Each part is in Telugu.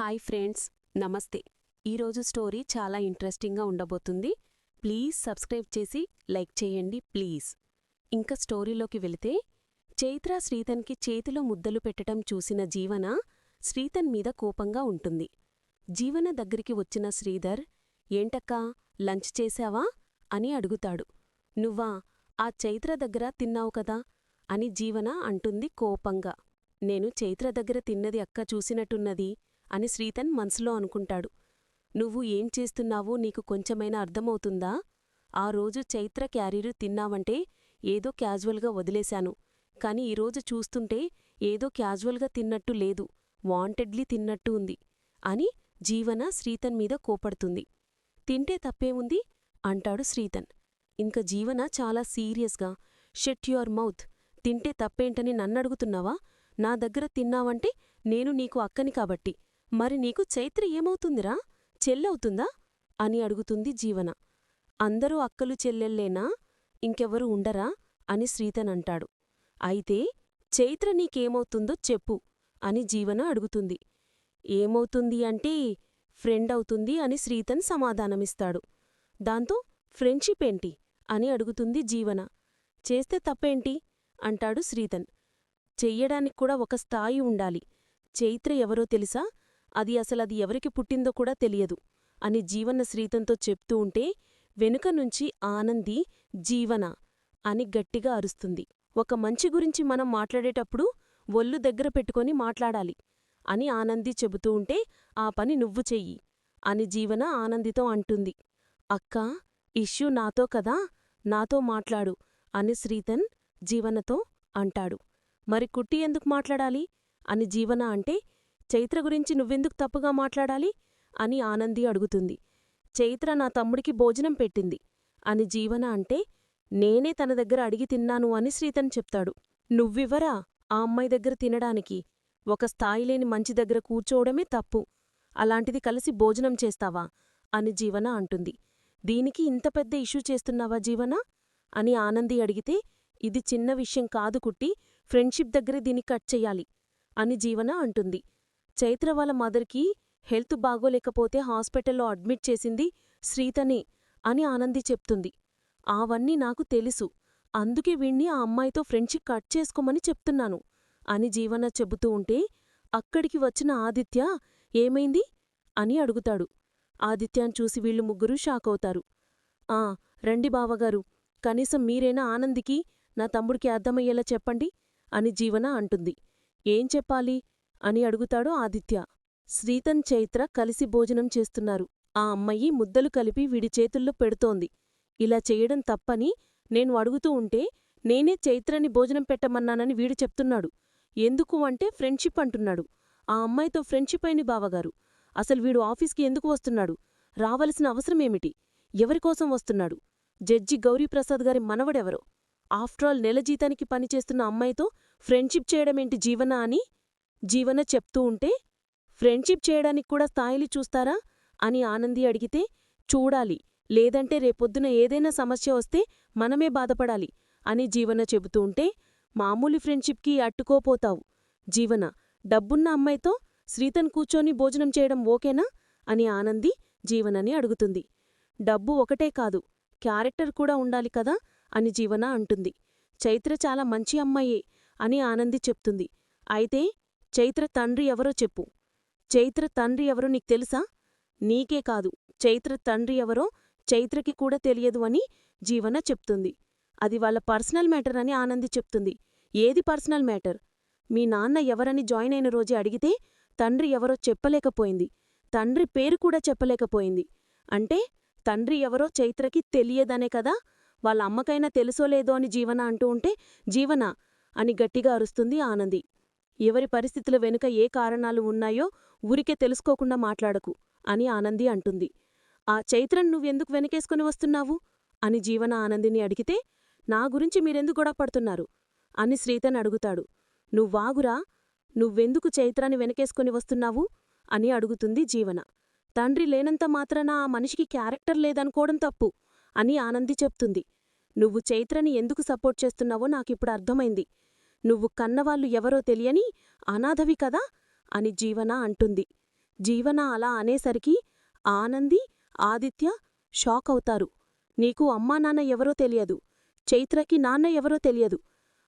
హాయ్ ఫ్రెండ్స్, నమస్తే. ఈరోజు స్టోరీ చాలా ఇంట్రెస్టింగ్గా ఉండబోతుంది. ప్లీజ్ సబ్స్క్రైబ్ చేసి లైక్ చేయండి ప్లీజ్. ఇంకా స్టోరీలోకి వెళితే, చైత్ర శ్రీతన్కి చేతిలో ముద్దలు పెట్టడం చూసిన జీవన శ్రీతన్ మీద కోపంగా ఉంటుంది. జీవన దగ్గరికి వచ్చిన శ్రీధర్, ఏంటక్కా లంచ్ చేశావా అని అడుగుతాడు. నువ్వా ఆ చైత్ర దగ్గర తిన్నావు కదా అని జీవన అంటుంది కోపంగా. నేను చైత్ర దగ్గర తిన్నది అక్క చూసినట్టున్నది అని శ్రీతన్ మనసులో అనుకుంటాడు. నువ్వు ఏం చేస్తున్నావో నీకు కొంచెమైనా అర్థమవుతుందా? ఆ రోజు చైత్ర క్యారీరు తిన్నావంటే ఏదో క్యాజువల్గా వదిలేశాను, కాని ఈరోజు చూస్తుంటే ఏదో క్యాజువల్గా తిన్నట్టు లేదు, వాంటెడ్లీ తిన్నట్టు ఉంది అని జీవన శ్రీతన్ మీద కోపడుతుంది. తింటే తప్పేముంది అంటాడు శ్రీతన్. ఇంక జీవన చాలా సీరియస్గా, షట్ యువర్ మౌత్, తింటే తప్పేంటని నన్నడుగుతున్నావా? నా దగ్గర తిన్నావంటే నేను నీకు అక్కని కాబట్టి, మరి నీకు చైత్ర ఏమవుతుందిరా, చెల్లవుతుందా అని అడుగుతుంది జీవన. అందరూ అక్కలు చెల్లెల్లేనా, ఇంకెవరు ఉండరా అని శ్రీతన్ అంటాడు. అయితే చైత్ర నీకేమవుతుందో చెప్పు అని జీవన అడుగుతుంది. ఏమవుతుంది అంటే ఫ్రెండ్ అవుతుంది అని శ్రీతన్ సమాధానమిస్తాడు. దాంతో ఫ్రెండ్షిప్ ఏంటి అని అడుగుతుంది జీవన. చేస్తే తప్పేంటి అంటాడు శ్రీతన్. చెయ్యడానికి కూడా ఒక స్థాయి ఉండాలి. చైత్ర ఎవరో తెలుసా? అది అసలది ఎవరికి పుట్టిందో కూడా తెలియదు అని జీవన శ్రీతన్తో చెప్తూ ఉంటే, వెనుక నుంచి ఆనంది జీవన అని గట్టిగా అరుస్తుంది. ఒక మంచి గురించి మనం మాట్లాడేటప్పుడు ఒళ్ళు దగ్గర పెట్టుకొని మాట్లాడాలి అని ఆనంది చెబుతూ ఉంటే, ఆ పని నువ్వు చెయ్యి అని జీవన ఆనందితో అంటుంది. అక్కా, ఇష్యూ నాతో కదా, నాతో మాట్లాడు అని శ్రీతన్ జీవనతో అంటాడు. మరి కుట్టి ఎందుకు మాట్లాడాలి అని జీవన అంటే, చైత్ర గురించి నువ్వెందుకు తప్పుగా మాట్లాడాలి అని ఆనంది అడుగుతుంది. చైత్ర నా తమ్ముడికి భోజనం పెట్టింది అని జీవన అంటే, నేనే తన దగ్గర అడిగి తిన్నాను అని శ్రీతన్ చెప్తాడు. నువ్వివ్వరా ఆ అమ్మాయి దగ్గర తినడానికి? ఒక స్థాయిలేని మంచి దగ్గర కూర్చోవడమే తప్పు, అలాంటిది కలిసి భోజనం చేస్తావా అని జీవన అంటుంది. దీనికి ఇంత పెద్ద ఇష్యూ చేస్తున్నావా జీవన అని ఆనంది అడిగితే, ఇది చిన్న విషయం కాదు కుట్టి, ఫ్రెండ్షిప్ దగ్గరే దీన్ని కట్ చెయ్యాలి అని జీవన అంటుంది. చైత్ర వాళ్ళ మదర్కి హెల్త్ బాగోలేకపోతే హాస్పిటల్లో అడ్మిట్ చేసింది శ్రీతనే అని ఆనంది చెప్తుంది. అవన్నీ నాకు తెలుసు, అందుకే వీణ్ణి ఆ అమ్మాయితో ఫ్రెండ్షిప్ కట్ చేసుకోమని చెప్తున్నాను అని జీవన చెబుతూ ఉంటే, అక్కడికి వచ్చిన ఆదిత్య ఏమైంది అని అడుగుతాడు. ఆదిత్యాన్ చూసి వీళ్ళు ముగ్గురూ షాకవుతారు. రండి బావగారు, కనీసం మీరైనా ఆనందికి నా తమ్ముడికి అర్థమయ్యేలా చెప్పండి అని జీవన అంటుంది. ఏం చెప్పాలి అని అడుగుతాడు ఆదిత్య. శ్రీతన్ చైత్ర కలిసి భోజనం చేస్తున్నారు. ఆ అమ్మాయి ముద్దలు కలిపి వీడి చేతుల్లో పెడుతోంది. ఇలా చెయ్యడం తప్పని నేను అడుగుతూ ఉంటే, నేనే చైత్రని భోజనం పెట్టమన్నానని వీడు చెప్తున్నాడు. ఎందుకు అంటే ఫ్రెండ్షిప్ అంటున్నాడు. ఆ అమ్మాయితో ఫ్రెండ్షిప్ అయింది బావగారు. అసలు వీడు ఆఫీస్కి ఎందుకు వస్తున్నాడు? రావలసిన అవసరమేమిటి? ఎవరికోసం వస్తున్నాడు? జడ్జి గౌరీప్రసాద్ గారి మనవడెవరో? ఆఫ్టరాల్ నెల జీతానికి పనిచేస్తున్న అమ్మాయితో ఫ్రెండ్షిప్ చేయడమేంటి జీవన అని జీవన చెప్తూ ఉంటే, ఫ్రెండ్షిప్ చేయడానికి కూడా స్థాయిలు చూస్తారా అని ఆనంది అడిగితే, చూడాలి, లేదంటే రేపొద్దున ఏదైనా సమస్య వస్తే మనమే బాధపడాలి అని జీవన చెబుతూ ఉంటే, మామూలు ఫ్రెండ్షిప్కి అట్టుకోపోతావు జీవన, డబ్బున్న అమ్మాయితో శ్రీతన్ కూర్చొని భోజనం చేయడం ఓకేనా అని ఆనంది జీవనని అడుగుతుంది. డబ్బు ఒకటే కాదు, క్యారెక్టర్ కూడా ఉండాలి కదా అని జీవన అంటుంది. చైత్ర చాలా మంచి అమ్మాయే అని ఆనంది చెప్తుంది. అయితే చైత్ర తండ్రి ఎవరో చెప్పు. చైత్ర తండ్రి ఎవరో నీకు తెలుసా? నీకే కాదు, చైత్ర తండ్రి ఎవరో చైత్రకి కూడా తెలియదు అని జీవన చెప్తుంది. అది వాళ్ళ పర్సనల్ మ్యాటర్ అని ఆనంది చెప్తుంది. ఏది పర్సనల్ మ్యాటర్? మీ నాన్న ఎవరని జాయిన్ అయిన రోజే అడిగితే తండ్రి ఎవరో చెప్పలేకపోయింది, తండ్రి పేరు కూడా చెప్పలేకపోయింది. అంటే తండ్రి ఎవరో చైత్రకి తెలియదనే కదా? వాళ్ళ అమ్మకైనా తెలుసోలేదో అని జీవన అంటూ ఉంటే, జీవన అని గట్టిగా అరుస్తుంది ఆనంది. ఎవరి పరిస్థితుల వెనుక ఏ కారణాలు ఉన్నాయో ఊరికే తెలుసుకోకుండా మాట్లాడకు అని ఆనంది అంటుంది. ఆ చైత్రన్ నువ్వెందుకు వెనకేసుకుని వస్తున్నావు అని జీవన ఆనందిని అడిగితే, నా గురించి మీరెందుకు గొడవపడుతున్నారు అని శ్రీతన్ అడుగుతాడు. నువ్వాగురా, నువ్వెందుకు చైత్రాన్ని వెనకేసుకుని వస్తున్నావు అని అడుగుతుంది జీవన. తండ్రి లేనంత మాత్రాన ఆ మనిషికి క్యారెక్టర్ లేదనుకోవడం తప్పు అని ఆనంది చెప్తుంది. నువ్వు చైత్రని ఎందుకు సపోర్ట్ చేస్తున్నావో నాకిప్పుడు అర్థమైంది. నువ్వు కన్నవాళ్ళు ఎవరో తెలియని అనాథవి కదా అని జీవన అంటుంది. జీవన అలా అనేసరికి ఆనంది, ఆదిత్య షాక్ అవుతారు. నీకు అమ్మా నాన్న ఎవరో తెలియదు, చైత్రకి నాన్న ఎవరో తెలియదు,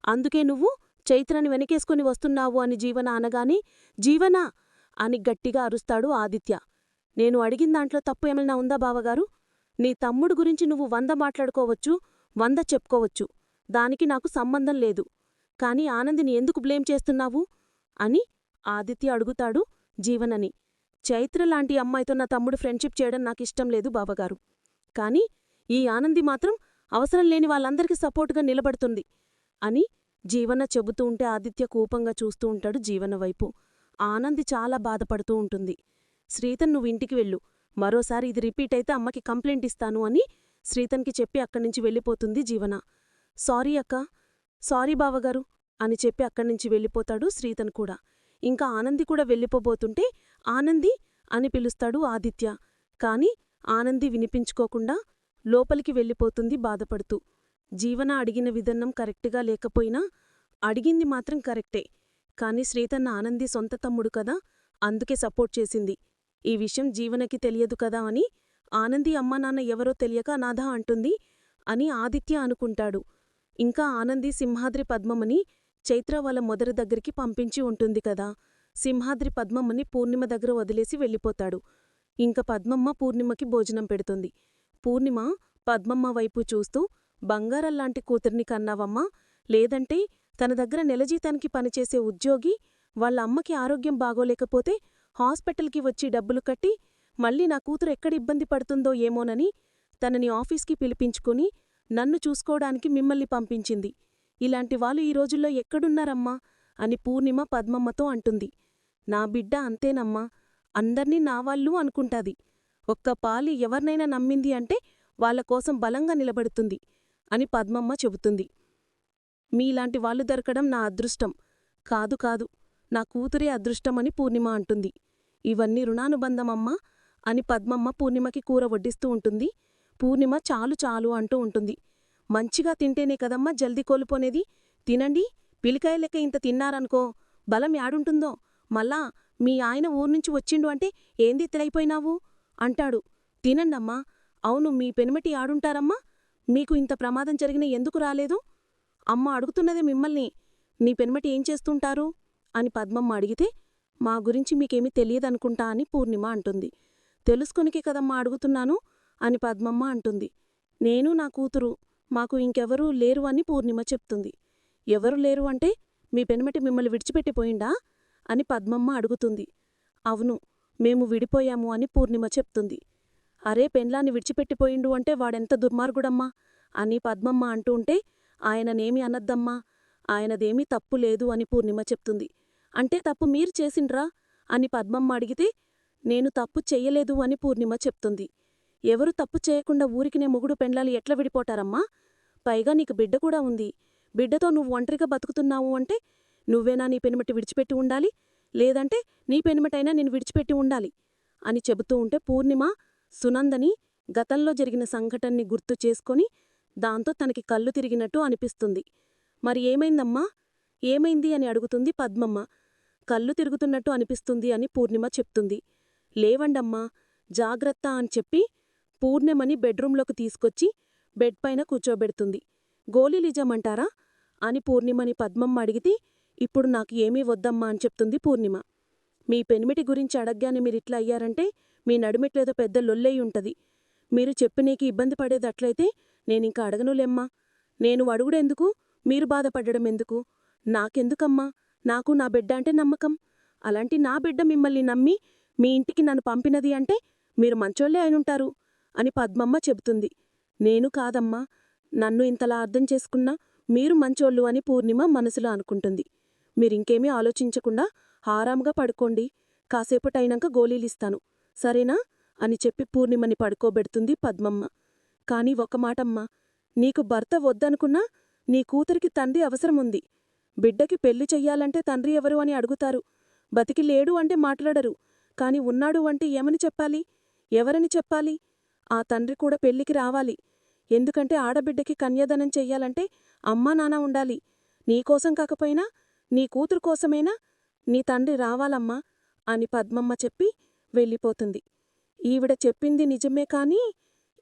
అందుకే నువ్వు చైత్రని వెనకేసుకుని వస్తున్నావు అని జీవన అనగానే జీవనా అని గట్టిగా అరుస్తాడు ఆదిత్య. నేను అడిగిన దాంట్లో తప్పు ఏమైనా ఉందా బావగారు? నీ తమ్ముడు గురించి నువ్వు 100 మాట్లాడుకోవచ్చు, 100 చెప్పుకోవచ్చు, దానికి నాకు సంబంధం లేదు. కాని ఆనందిని ఎందుకు బ్లేమ్ చేస్తున్నావు అని ఆదిత్య అడుగుతాడు జీవనని. చైత్రలాంటి అమ్మాయితో నా తమ్ముడు ఫ్రెండ్షిప్ చేయడం నాకిష్టం లేదు బావగారు. కాని ఈ ఆనంది మాత్రం అవసరం లేని వాళ్ళందరికీ సపోర్టుగా నిలబడుతుంది అని జీవన చెబుతూ ఉంటే ఆదిత్య కోపంగా చూస్తూ ఉంటాడు జీవన వైపు. ఆనంది చాలా బాధపడుతూ ఉంటుంది. శ్రీతన్ నువ్వు ఇంటికి వెళ్ళు, మరోసారి ఇది రిపీట్ అయితే అమ్మకి కంప్లైంట్ ఇస్తాను అని శ్రీతన్కి చెప్పి అక్కడ్నుంచి వెళ్ళిపోతుంది జీవన. సారీ అక్క, సారీ బావగారు అని చెప్పి అక్కడ్నుంచి వెళ్ళిపోతాడు శ్రీతన్ కూడా. ఇంకా ఆనంది కూడా వెళ్ళిపోబోతుంటే ఆనంది అని పిలుస్తాడు ఆదిత్య. కాని ఆనంది వినిపించుకోకుండా లోపలికి వెళ్ళిపోతుంది బాధపడుతూ. జీవన అడిగిన విధానం కరెక్టుగా లేకపోయినా అడిగింది మాత్రం కరెక్టే. కాని శ్రీతన్ ఆనంది సొంత తమ్ముడు కదా, అందుకే సపోర్ట్ చేసింది. ఈ విషయం జీవనకి తెలియదు కదా అని ఆనంది అమ్మానాన్న ఎవరో తెలియక అనాథ అంటుంది అని ఆదిత్య అనుకుంటాడు. ఇంకా ఆనంది సింహాద్రి పద్మమ్మని చైత్ర వాళ్ళ మొదరి దగ్గరికి పంపించి ఉంటుంది కదా. సింహాద్రి పద్మమ్మని పూర్ణిమ దగ్గర వదిలేసి వెళ్ళిపోతాడు. ఇంక పద్మమ్మ పూర్ణిమకి భోజనం పెడుతుంది. పూర్ణిమ పద్మమ్మ వైపు చూస్తూ, బంగారల్లాంటి కూతుర్ని కన్నావమ్మా, లేదంటే తన దగ్గర నెలజీతానికి పనిచేసే ఉద్యోగి వాళ్ళ అమ్మకి ఆరోగ్యం బాగోలేకపోతే హాస్పిటల్కి వచ్చి డబ్బులు కట్టి మళ్ళీ నా కూతురు ఎక్కడ ఇబ్బంది పడుతుందో ఏమోనని తనని ఆఫీస్కి పిలిపించుకుని నన్ను చూసుకోవడానికి మిమ్మల్ని పంపించింది. ఇలాంటి వాళ్ళు ఈ రోజుల్లో ఎక్కడున్నారమ్మా అని పూర్ణిమ పద్మమ్మతో అంటుంది. నా బిడ్డ అంతేనమ్మా, అందర్నీ నావాళ్ళు అనుకుంటాది. ఒక్క పాలి ఎవర్నైనా నమ్మింది అంటే వాళ్ళకోసం బలంగా నిలబడుతుంది అని పద్మమ్మ చెబుతుంది. మీలాంటి వాళ్ళు దొరకడం నా అదృష్టం. కాదు కాదు, నా కూతురే అదృష్టమని పూర్ణిమ అంటుంది. ఇవన్నీ రుణానుబంధమమ్మా అని పద్మమ్మ పూర్ణిమకి కూర వడ్డిస్తూ ఉంటుంది. పూర్ణిమ చాలు చాలు అంటూ ఉంటుంది. మంచిగా తింటేనే కదమ్మా జల్దీ కోల్పోనేది. తినండి, పిలికాయ లెక్క ఇంత తిన్నారనుకో బలం యాడుంటుందో. మళ్ళా మీ ఆయన ఊర్నుంచి వచ్చిండు అంటే ఏంది తిరైపోయినావు అంటాడు. తినండమ్మా. అవును, మీ పెనిమిటి ఆడుంటారమ్మా, మీకు ఇంత ప్రమాదం జరిగిన ఎందుకు రాలేదు? అమ్మ అడుగుతున్నదే మిమ్మల్ని, నీ పెనిమిటి ఏం చేస్తుంటారు అని పద్మమ్మ అడిగితే, మా గురించి మీకేమీ తెలియదనుకుంటా అని పూర్ణిమ అంటుంది. తెలుసుకొనికే కదమ్మా అడుగుతున్నాను అని పద్మమ్మ అంటుంది. నేను నా కూతురు, మాకు ఇంకెవరూ లేరు అని పూర్ణిమ చెప్తుంది. ఎవరు లేరు అంటే మీ పెనిమిటి మిమ్మల్ని విడిచిపెట్టిపోయిండా అని పద్మమ్మ అడుగుతుంది. అవును, మేము విడిపోయాము అని పూర్ణిమ చెప్తుంది. అరే, పెండ్లాన్ని విడిచిపెట్టిపోయిండు అంటే వాడెంత దుర్మార్గుడమ్మా అని పద్మమ్మ అంటూ ఉంటే, ఆయననేమి అనద్దమ్మా, ఆయనదేమీ తప్పు లేదు అని పూర్ణిమ చెప్తుంది. అంటే తప్పు మీరు చేసిండ్రా అని పద్మమ్మ అడిగితే, నేను తప్పు చెయ్యలేదు అని పూర్ణిమ చెప్తుంది. ఎవరు తప్పు చేయకుండా ఊరికినే మొగుడు పెండ్లాలు ఎట్లా విడిపోటారమ్మా? పైగా నీకు బిడ్డ కూడా ఉంది. బిడ్డతో నువ్వు ఒంటరిగా బతుకుతున్నావు అంటే నువ్వేనా నీ పెనిమిటి విడిచిపెట్టి ఉండాలి, లేదంటే నీ పెనిమిటైనా నేను విడిచిపెట్టి ఉండాలి అని చెబుతూ ఉంటే పూర్ణిమ సునందని గతంలో జరిగిన సంఘటన్ని గుర్తు చేసుకొని దాంతో తనకి కళ్ళు తిరిగినట్టు అనిపిస్తుంది. మరి ఏమైందమ్మా, ఏమైంది అని అడుగుతుంది పద్మమ్మ. కళ్ళు తిరుగుతున్నట్టు అనిపిస్తుంది అని పూర్ణిమ చెప్తుంది. లేవండమ్మా, జాగ్రత్త అని చెప్పి పూర్ణిమని బెడ్రూంలోకి తీసుకొచ్చి బెడ్ పైన కూర్చోబెడుతుంది. గోళీలిజమంటారా అని పూర్ణిమని పద్మమ్మ అడిగితే, ఇప్పుడు నాకు ఏమీ వద్దమ్మా అని చెప్తుంది పూర్ణిమ. మీ పెనిమిటి గురించి అడగ్గానే మీరిట్లా అయ్యారంటే మీ నడుమిట్లేదో పెద్ద లొల్లయి ఉంటది. మీరు చెప్పి నీకు ఇబ్బంది పడేదట్లయితే నేనింక అడగనులేమ్మా. నేను అడుగుడెందుకు, మీరు బాధపడ్డం ఎందుకు? నాకెందుకమ్మా, నాకు నా బిడ్డ అంటే నమ్మకం. అలాంటి నా బిడ్డ మిమ్మల్ని నమ్మి మీ ఇంటికి నన్ను పంపినది అంటే మీరు మంచోళ్లే అయినుంటారు అని పద్మమ్మ చెబుతుంది. నేను కాదమ్మా, నన్ను ఇంతలా అర్థం చేసుకున్నా మీరు మంచోళ్ళు అని పూర్ణిమ మనసులో అనుకుంటుంది. మీరింకేమీ ఆలోచించకుండా హారాంగా పడుకోండి, కాసేపటైనాక గోళీలిస్తాను, సరేనా అని చెప్పి పూర్ణిమని పడుకోబెడుతుంది పద్మమ్మ. కాని ఒక మాటమ్మా, నీకు భర్త వద్దనుకున్నా నీ కూతురికి తండ్రి అవసరముంది. బిడ్డకి పెళ్లి చెయ్యాలంటే తండ్రి ఎవరు అని అడుగుతారు. బతికి లేడు అంటే మాట్లాడరు. కాని ఉన్నాడు అంటే ఏమని చెప్పాలి, ఎవరని చెప్పాలి? ఆ తండ్రి కూడా పెళ్లికి రావాలి. ఎందుకంటే ఆడబిడ్డకి కన్యాదానం చెయ్యాలంటే అమ్మా నాన్న ఉండాలి. నీకోసం కాకపోయినా నీ కూతురు కోసమైనా నీ తండ్రి రావాలమ్మా అని పద్మమ్మ చెప్పి వెళ్ళిపోతుంది. ఈవిడ చెప్పింది నిజమే కాని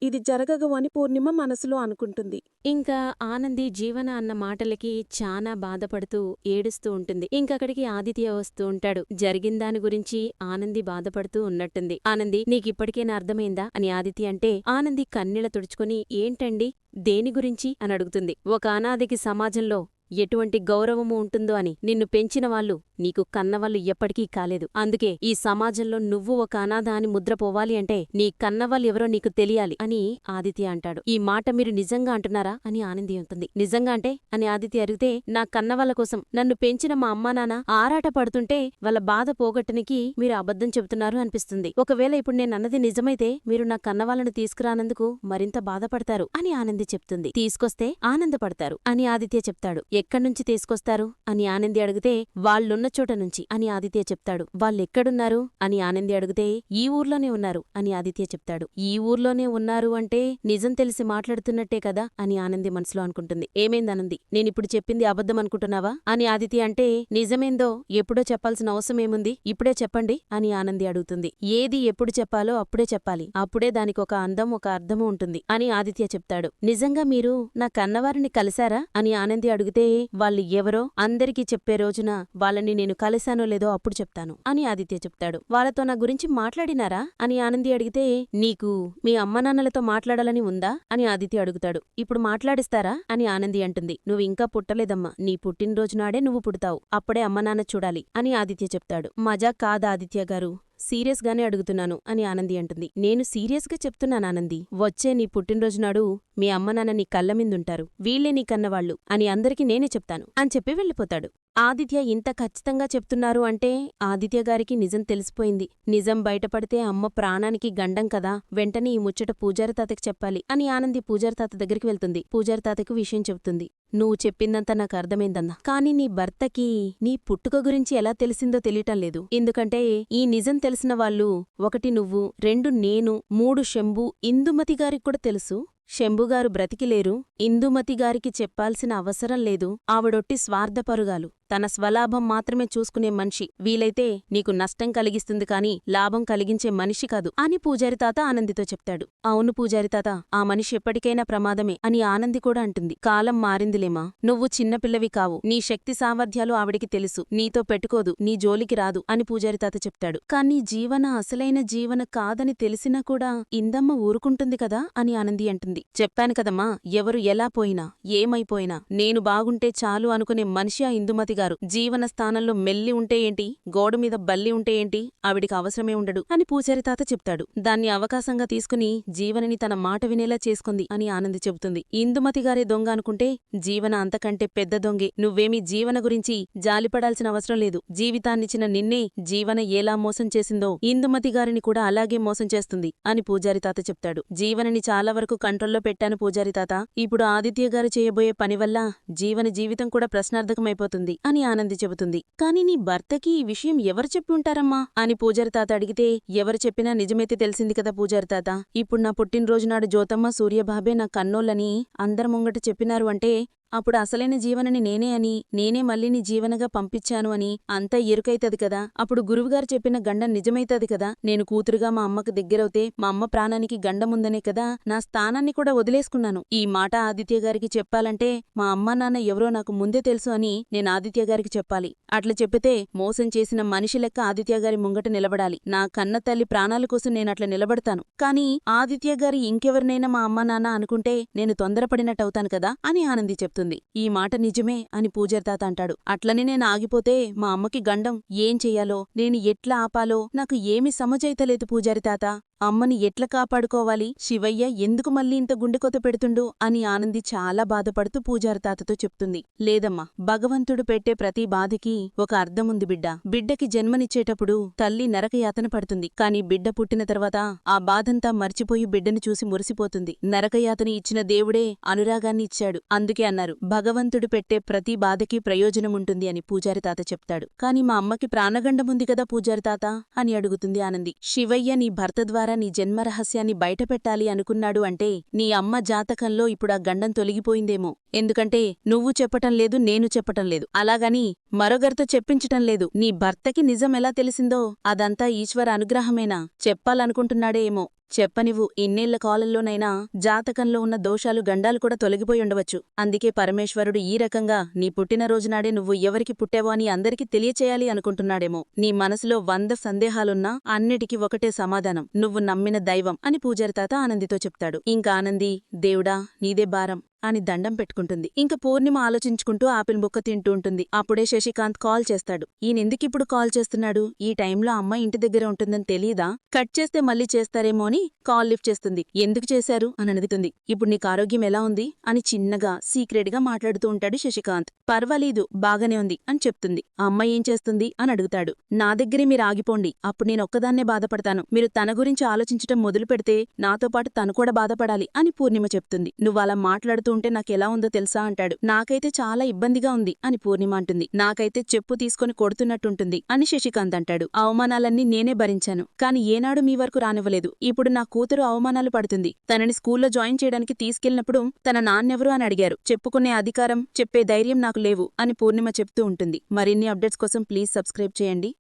ఇది జరగదు అని పూర్ణిమ మనసులో అనుకుంటుంది. ఇంకా ఆనంది జీవన అన్న మాటలకి చానా బాధపడుతూ ఏడుస్తూ ఉంటుంది. ఇంకక్కడికి ఆదిత్య వస్తూ ఉంటాడు. జరిగిందాని గురించి ఆనంది బాధపడుతూ ఉన్నట్టుంది. ఆనంది, నీకిప్పటికేనా అర్థమైందా అని ఆదిత్య అంటే, ఆనంది కన్నీళ్ల తుడుచుకుని ఏంటండి, దేని గురించి అని అడుగుతుంది. ఒక అనాథకి సమాజంలో ఎటువంటి గౌరవము ఉంటుందో అని నిన్ను పెంచినవాళ్లు నీకు కన్నవాళ్లు ఎప్పటికీ కాలేదు. అందుకే ఈ సమాజంలో నువ్వు ఒక అనాథ అని ముద్రపోవాలి అంటే నీ కన్నవాళ్ళెవరో నీకు తెలియాలి అని ఆదిత్య అంటాడు. ఈ మాట మీరు నిజంగా అంటున్నారా అని ఆనంది అంటుంది. నిజంగా అంటే అని ఆదిత్య అడిగితే, నా కన్నవాళ్ల కోసం నన్ను పెంచిన మా అమ్మా నాన్న ఆరాట పడుతుంటే వాళ్ళ బాధ పోగొట్టనికి మీరు అబద్ధం చెబుతున్నారు అనిపిస్తుంది. ఒకవేళ ఇప్పుడు నేనన్నది నిజమైతే మీరు నా కన్నవాళ్లను తీసుకురానందుకు మరింత బాధపడతారు అని ఆనంది చెప్తుంది. తీసుకొస్తే ఆనందపడతారు అని ఆదిత్య చెప్తాడు. ఎక్కడ్నుంచి తీసుకొస్తారు అని ఆనంది అడిగితే, వాళ్ళున్న చోట నుంచి అని ఆదిత్య చెప్తాడు. వాళ్ళెక్కడున్నారు అని ఆనంది అడిగితే, ఈ ఊర్లోనే ఉన్నారు అని ఆదిత్య చెప్తాడు. ఈ ఊర్లోనే ఉన్నారు అంటే నిజం తెలిసి మాట్లాడుతున్నట్టే కదా అని ఆనంది మనసులో అనుకుంటుంది. ఏమైందనంది, నేనిప్పుడు చెప్పింది అబద్ధం అనుకుంటున్నావా అని ఆదిత్య అంటే, నిజమేందో ఎప్పుడో చెప్పాల్సిన అవసరమేముంది, ఇప్పుడే చెప్పండి అని ఆనంది అడుగుతుంది. ఏది ఎప్పుడు చెప్పాలో అప్పుడే చెప్పాలి, అప్పుడే దానికొక అందం ఒక అర్థము ఉంటుంది అని ఆదిత్య చెప్తాడు. నిజంగా మీరు నా కన్నవారిని కలిశారా అని ఆనంది అడిగితే, వాళ్ళు ఎవరో అందరికీ చెప్పే రోజున వాళ్ళని నేను కలిశానో లేదో అప్పుడు చెప్తాను అని ఆదిత్య చెప్తాడు. వాళ్ళతో నా గురించి మాట్లాడినారా అని ఆనంది అడిగితే, నీకు మీ అమ్మనాన్నలతో మాట్లాడాలని ఉందా అని ఆదిత్య అడుగుతాడు. ఇప్పుడు మాట్లాడిస్తారా అని ఆనంది అంటుంది. నువ్వు ఇంకా పుట్టలేదమ్మా, నీ పుట్టినరోజు నాడే నువ్వు పుడతావు, అప్పుడే అమ్మనాన్న చూడాలి అని ఆదిత్య చెప్తాడు. మజా కాదా ఆదిత్య గారు, సీరియస్ గానే అడుగుతున్నాను అని ఆనంది అంటుంది. నేను సీరియస్గా చెప్తున్నాను ఆనంది, వచ్చే నీ పుట్టినరోజునాడు మీ అమ్మ నాన్న నీ కళ్ళ మీదుంటారు, వీళ్లే నీ కన్నవాళ్లు అని అందరికీ నేనే చెప్తాను అని చెప్పి వెళ్ళిపోతాడు. ఆదిత్య ఇంత ఖచ్చితంగా చెప్తున్నారు అంటే ఆదిత్య గారికి నిజం తెలిసిపోయింది. నిజం బయటపడితే అమ్మ ప్రాణానికి గండం కదా, వెంటనే ఈ ముచ్చట పూజారి తాతకి చెప్పాలి అని ఆనంది పూజారి తాత దగ్గరికి వెళ్తుంది. పూజారి తాతకు విషయం చెబుతుంది. నువ్వు చెప్పిందంతా నాకు అర్థమైందన్నా, కాని నీ భర్తకి నీ పుట్టుక గురించి ఎలా తెలిసిందో తెలియటం లేదు. ఎందుకంటే ఈ నిజం తెలిసిన వాళ్ళు 1 నువ్వు, 2 నేను, 3 శంభు, ఇందుమతి గారికి కూడా తెలుసు. శంభుగారు బ్రతికిలేరు, ఇందుమతిగారికి చెప్పాల్సిన అవసరం లేదు. ఆవిడొట్టి స్వార్థపరుగాలు, తన స్వలాభం మాత్రమే చూసుకునే మనిషి, వీలైతే నీకు నష్టం కలిగిస్తుంది కాని లాభం కలిగించే మనిషి కాదు అని పూజారి తాత ఆనందితో చెప్తాడు. అవును పూజారి తాత, ఆ మనిషి ఎప్పటికైనా ప్రమాదమే అని ఆనంది కూడా అంటుంది. కాలం మారిందిలేమా, నువ్వు చిన్నపిల్లవి కావు, నీ శక్తి సామర్థ్యాలు ఆవిడికి తెలుసు, నీతో పెట్టుకోదు, నీ జోలికి రాదు అని పూజారి తాత చెప్తాడు. కానీ జీవన అసలైన జీవన కాదని తెలిసినా కూడా ఇందమ్మ ఊరుకుంటుంది కదా అని ఆనంది అంటుంది. చెప్పాను కదమ్మా, ఎవరు ఎలా పోయినా ఏమైపోయినా నేను బాగుంటే చాలు అనుకునే మనిషి ఆ ఇందుమతి గారు. జీవన స్థానంలో మెల్లి ఉంటే ఏంటి, గోడమీద బల్లి ఉంటే ఏంటి, ఆవిడికి అవసరమే ఉండడు అని పూజారి తాత చెప్తాడు. దాన్ని అవకాశంగా తీసుకుని జీవనని తన మాట వినేలా చేసుకుంది అని ఆనంది చెబుతుంది. ఇందుమతి గారే దొంగ అనుకుంటే జీవన అంతకంటే పెద్ద దొంగే. నువ్వేమీ జీవన గురించి జాలిపడాల్సిన అవసరం లేదు. జీవితాన్నిచ్చిన నిన్నే జీవన ఎలా మోసం చేసిందో ఇందుమతి గారిని కూడా అలాగే మోసం చేస్తుంది అని పూజారి తాత చెప్తాడు. జీవనని చాలా వరకు కంట్రోల్లో పెట్టాను పూజారి తాత, ఇప్పుడు ఆదిత్య గారు చేయబోయే పని వల్ల జీవన జీవితం కూడా ప్రశ్నార్థకమైపోతుంది అని ఆనంది చెబుతుంది. కాని నీ భర్తకి ఈ విషయం ఎవరు చెప్పి ఉంటారమ్మా అని పూజారి తాత అడిగితే, ఎవరు చెప్పినా నిజమైతే తెలిసింది కదా పూజారి తాత. ఇప్పుడు నా పుట్టినరోజునాడు జ్యోతమ్మ సూర్యబాబే నా కన్నోళ్ళని అందరి ముంగట చెప్పినారు అంటే అప్పుడు అసలైన జీవనని నేనే అని, నేనే మళ్ళీ నీ జీవనగా పంపించాను అని అంతా ఎరుకైతది కదా. అప్పుడు గురువుగారు చెప్పిన గండం నిజమైతది కదా. నేను కూతురుగా మా అమ్మకు దగ్గరవుతే మా అమ్మ ప్రాణానికి గండముందనే కదా నా స్థానాన్ని కూడా వదిలేసుకున్నాను. ఈ మాట ఆదిత్య గారికి చెప్పాలంటే మా అమ్మా నాన్న ఎవరో నాకు ముందే తెలుసు అని నేను ఆదిత్య గారికి చెప్పాలి. అట్లా చెప్పితే మోసం చేసిన మనిషి లెక్క ఆదిత్య గారి ముంగట నిలబడాలి. నా కన్న తల్లి ప్రాణాల కోసం నేనట్లా నిలబడతాను. కాని ఆదిత్య గారి ఇంకెవరినైనా మా అమ్మా నాన్న అనుకుంటే నేను తొందరపడినట్టవుతాను కదా అని ఆనంది చెప్తుంది. ఈ మాట నిజమే అని పూజారి తాత అంటాడు. అట్లని నేను ఆగిపోతే మా అమ్మకి గండం, ఏం చెయ్యాలో, నేను ఎట్లా ఆపాలో నాకు ఏమీ సమజైతలేదు పూజారి తాత. అమ్మని ఎట్లా కాపాడుకోవాలి, శివయ్య ఎందుకు మళ్ళీ ఇంత గుండెకొత పెడుతుండు అని ఆనంది చాలా బాధపడుతూ పూజారి తాతతో చెప్తుంది. లేదమ్మా, భగవంతుడు పెట్టే ప్రతి బాధకి ఒక అర్థముంది బిడ్డ. బిడ్డకి జన్మనిచ్చేటప్పుడు తల్లి నరకయాతన పడుతుంది. కాని బిడ్డ పుట్టిన తర్వాత ఆ బాధంతా మర్చిపోయి బిడ్డని చూసి మురిసిపోతుంది. నరకయాతన ఇచ్చిన దేవుడే అనురాగాన్ని ఇచ్చాడు. అందుకే అన్నారు, భగవంతుడు పెట్టే ప్రతి బాధకి ప్రయోజనముంటుంది అని పూజారి తాత చెప్తాడు. కాని మా అమ్మకి ప్రాణగండముంది కదా పూజారి తాత అని అడుగుతుంది ఆనంది. శివయ్య నీ భర్త ద్వారా నీ జన్మరహస్యాన్ని బయటపెట్టాలి అనుకున్నాడు అంటే నీ అమ్మ జాతకంలో ఇప్పుడు ఆ గండం తొలగిపోయిందేమో. ఎందుకంటే నువ్వు చెప్పటం లేదు, నేను చెప్పటం లేదు. అలాగని మరొకరితో చెప్పించటం లేదు. నీ భర్తకి నిజం ఎలా తెలిసిందో అదంతా ఈశ్వర అనుగ్రహమేనా? చెప్పాలనుకుంటున్నాడే ఏమో. చెప్పనివ్వు. ఇన్నేళ్ల కాలంలోనైనా జాతకంలో ఉన్న దోషాలు గండాలు కూడా తొలగిపోయి ఉండవచ్చు. అందుకే పరమేశ్వరుడు ఈ రకంగా నీ పుట్టినరోజునాడే నువ్వు ఎవరికి పుట్టావో అని అందరికీ తెలియచేయాలి అనుకుంటున్నాడేమో. నీ మనసులో 100 సందేహాలున్నా అన్నిటికీ ఒకటే సమాధానం, నువ్వు నమ్మిన దైవం అని పూజారి తాత ఆనందితో చెప్తాడు. ఇంకా ఆనంది, దేవుడా నీదే భారం అని దండం పెట్టుకుంటుంది. ఇంక పూర్ణిమ ఆలోచించుకుంటూ ఆపిల్ ముక్క తింటూ ఉంటుంది. అప్పుడే శశికాంత్ కాల్ చేస్తాడు. ఈయనెందుకిప్పుడు కాల్ చేస్తున్నాడు? ఈ టైంలో అమ్మ ఇంటి దగ్గర ఉంటుందని తెలీదా? కట్ చేస్తే మళ్ళీ చేస్తారేమో అని కాల్ లిఫ్ట్ చేస్తుంది. ఎందుకు చేశారు అని అడుగుతుంది. ఇప్పుడు నీకు ఆరోగ్యం ఎలా ఉంది అని చిన్నగా సీక్రెట్ గా మాట్లాడుతూ ఉంటాడు శశికాంత్. పర్వాలేదు, బాగానే ఉంది అని చెప్తుంది. ఆ అమ్మ ఏం చేస్తుంది అని అడుగుతాడు. నా దగ్గరే మీరు ఆగిపోండి, అప్పుడు నేనొక్కదాన్నే బాధపడతాను. మీరు తన గురించి ఆలోచించటం మొదలు పెడితే నాతో పాటు తను కూడా బాధపడాలి అని పూర్ణిమ చెప్తుంది. నువ్వలా మాట్లాడుతూ ఉంటే నాకెలా ఉందో తెలుసా అంటాడు. నాకైతే చాలా ఇబ్బందిగా ఉంది అని పూర్ణిమ అంటుంది. నాకైతే చెప్పు తీసుకొని కొడుతున్నట్టుంటుంది అని శశికాంత్ అంటాడు. అవమానాలన్నీ నేనే భరించాను, కాని ఏనాడు మీ వరకు రానివ్వలేదు. ఇప్పుడు నా కూతురు అవమానాలు పడుతుంది. తనని స్కూల్లో జాయిన్ చేయడానికి తీసుకెళ్లినప్పుడు తన నాన్నెవరు అని అడిగారు. చెప్పుకునే అధికారం, చెప్పే ధైర్యం నాకు లేవు అని పూర్ణిమ చెప్తూ ఉంటుంది. మరిన్ని అప్డేట్స్ కోసం ప్లీజ్ సబ్స్క్రైబ్ చేయండి.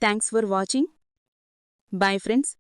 Thanks for watching. Bye friends.